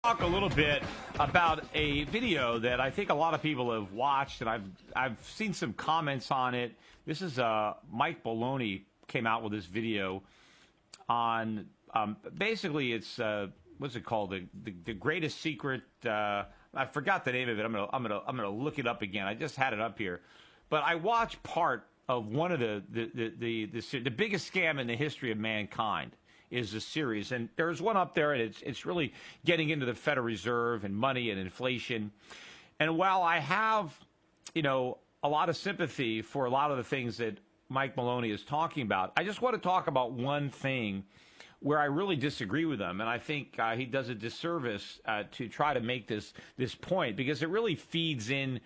Talk a little bit about a video that I think a lot of people have watched, and I've seen some comments on it. This is Mike Maloney came out with this video on basically it's what's it called, the greatest secret. I forgot the name of it. I'm gonna look it up again. I just had it up here, but I watched part of one of the biggest scam in the history of mankind. Is the series, and there's one up there, and it's really getting into the Federal Reserve and money and inflation. And while I have, a lot of sympathy for a lot of the things that Mike Maloney is talking about, I just want to talk about one thing where I really disagree with him, and I think he does a disservice to try to make this point, because it really feeds in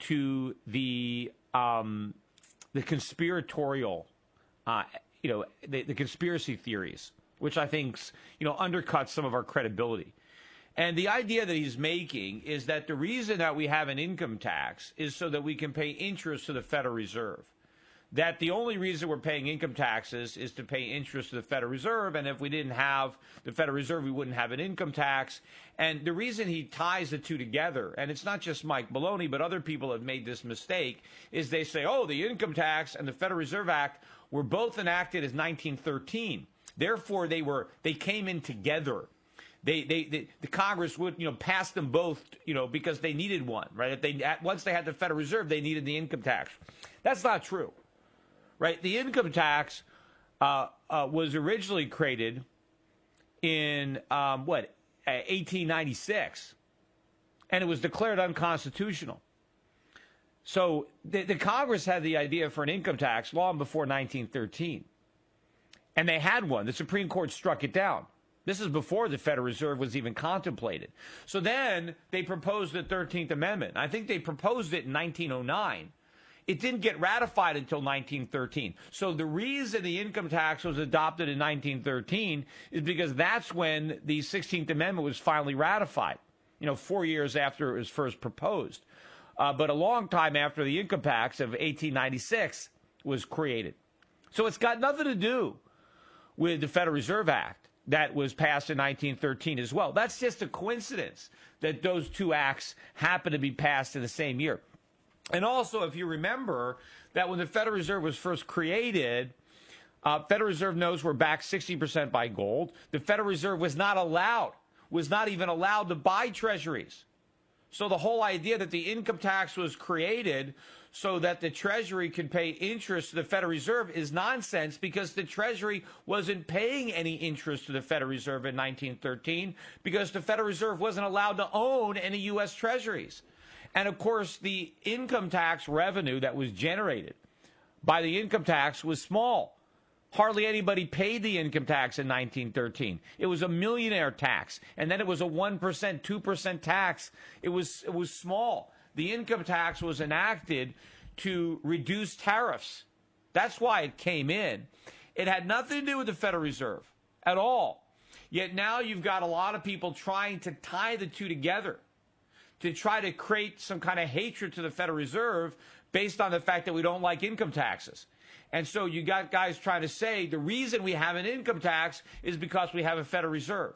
to the conspiratorial, the conspiracy theories, which I think, undercuts some of our credibility. And the idea that he's making is that the reason that we have an income tax is so that we can pay interest to the Federal Reserve. That the only reason we're paying income taxes is to pay interest to the Federal Reserve, and if we didn't have the Federal Reserve, we wouldn't have an income tax. And the reason he ties the two together, and it's not just Mike Maloney, but other people have made this mistake, is they say, the income tax and the Federal Reserve Act were both enacted as 1913. Therefore, they came in together. The Congress would pass them both because they needed one, right? Once they had the Federal Reserve, they needed the income tax. That's not true, right? The income tax was originally created in 1896, and it was declared unconstitutional. So the Congress had the idea for an income tax long before 1913. And they had one. The Supreme Court struck it down. This is before the Federal Reserve was even contemplated. So then they proposed the 13th Amendment. I think they proposed it in 1909. It didn't get ratified until 1913. So the reason the income tax was adopted in 1913 is because that's when the 16th Amendment was finally ratified, 4 years after it was first proposed. But a long time after the income tax of 1896 was created. So it's got nothing to do with the Federal Reserve Act that was passed in 1913 as well. That's just a coincidence that those two acts happen to be passed in the same year. And also, if you remember that when the Federal Reserve was first created, Federal Reserve notes were backed 60% by gold. The Federal Reserve was not even allowed to buy treasuries. So the whole idea that the income tax was created so that the Treasury could pay interest to the Federal Reserve is nonsense, because the Treasury wasn't paying any interest to the Federal Reserve in 1913 because the Federal Reserve wasn't allowed to own any U.S. Treasuries. And, of course, the income tax revenue that was generated by the income tax was small. Hardly anybody paid the income tax in 1913. It was a millionaire tax, and then it was a 1%, 2% tax. It was small. The income tax was enacted to reduce tariffs. That's why it came in. It had nothing to do with the Federal Reserve at all. Yet now you've got a lot of people trying to tie the two together to try to create some kind of hatred to the Federal Reserve based on the fact that we don't like income taxes. And so you got guys trying to say the reason we have an income tax is because we have a Federal Reserve.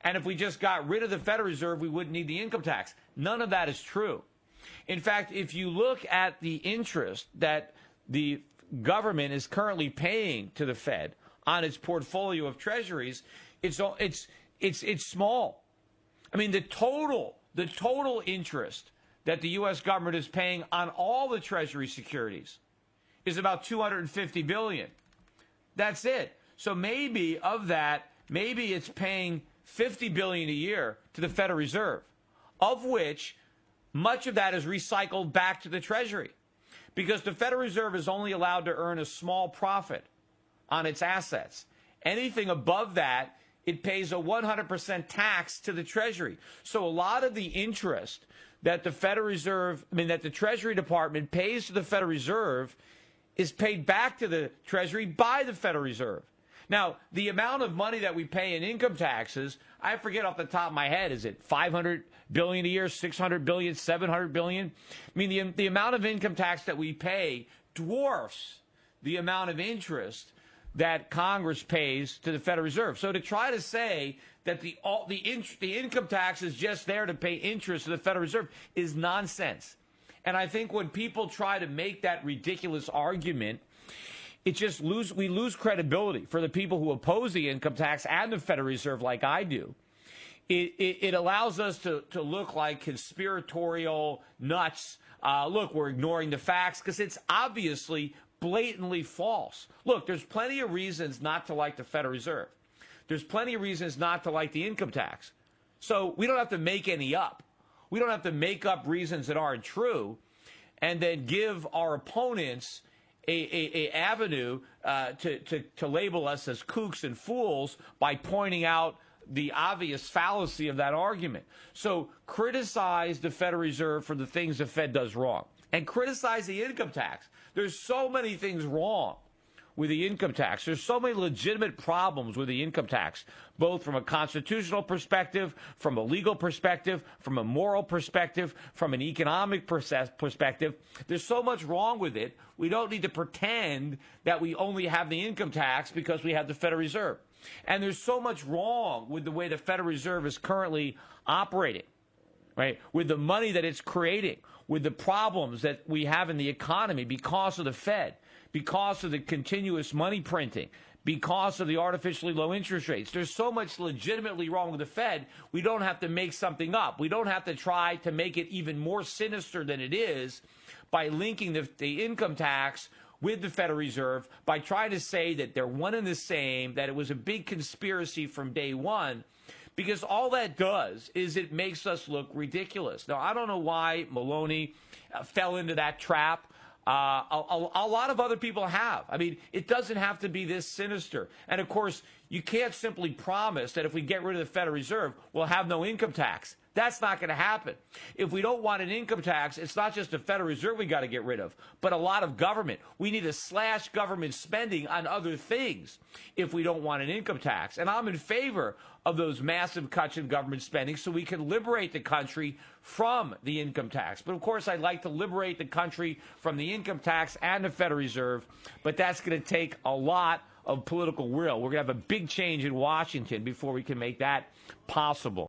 And if we just got rid of the Federal Reserve, we wouldn't need the income tax. None of that is true. In fact, if you look at the interest that the government is currently paying to the Fed on its portfolio of treasuries, it's small. I mean, the total interest that the U.S. government is paying on all the Treasury securities is about $250 billion. That's it. So maybe of that, maybe it's paying $50 billion a year to the Federal Reserve, of which much of that is recycled back to the Treasury, because the Federal Reserve is only allowed to earn a small profit on its assets. Anything above that, it pays a 100% tax to the Treasury. So a lot of the interest that the that the Treasury Department pays to the Federal Reserve is paid back to the Treasury by the Federal Reserve. Now, the amount of money that we pay in income taxes, I forget off the top of my head, is it $500 billion a year, $600 billion, $700 billion? I mean, the amount of income tax that we pay dwarfs the amount of interest that Congress pays to the Federal Reserve. So to try to say that the income tax is just there to pay interest to the Federal Reserve is nonsense. And I think when people try to make that ridiculous argument, we lose credibility for the people who oppose the income tax and the Federal Reserve like I do. It allows us to look like conspiratorial nuts. Look, we're ignoring the facts because it's obviously blatantly false. Look, there's plenty of reasons not to like the Federal Reserve. There's plenty of reasons not to like the income tax. So we don't have to make any up. We don't have to make up reasons that aren't true and then give our opponents a avenue to label us as kooks and fools by pointing out the obvious fallacy of that argument. So criticize the Federal Reserve for the things the Fed does wrong and criticize the income tax. There's so many things wrong with the income tax. There's so many legitimate problems with the income tax, both from a constitutional perspective, from a legal perspective, from a moral perspective, from an economic perspective. There's so much wrong with it. We don't need to pretend that we only have the income tax because we have the Federal Reserve. And there's so much wrong with the way the Federal Reserve is currently operating, right? With the money that it's creating, with the problems that we have in the economy because of the Fed, because of the continuous money printing, because of the artificially low interest rates. There's so much legitimately wrong with the Fed, we don't have to make something up. We don't have to try to make it even more sinister than it is by linking the income tax with the Federal Reserve, by trying to say that they're one and the same, that it was a big conspiracy from day one, because all that does is it makes us look ridiculous. Now, I don't know why Maloney fell into that trap. A lot of other people have. I mean, it doesn't have to be this sinister. And, of course, you can't simply promise that if we get rid of the Federal Reserve, we'll have no income tax. That's not going to happen. If we don't want an income tax, it's not just the Federal Reserve we got to get rid of, but a lot of government. We need to slash government spending on other things if we don't want an income tax. And I'm in favor of those massive cuts in government spending so we can liberate the country from the income tax. But, of course, I'd like to liberate the country from the income tax and the Federal Reserve, but that's going to take a lot of political will. We're going to have a big change in Washington before we can make that possible.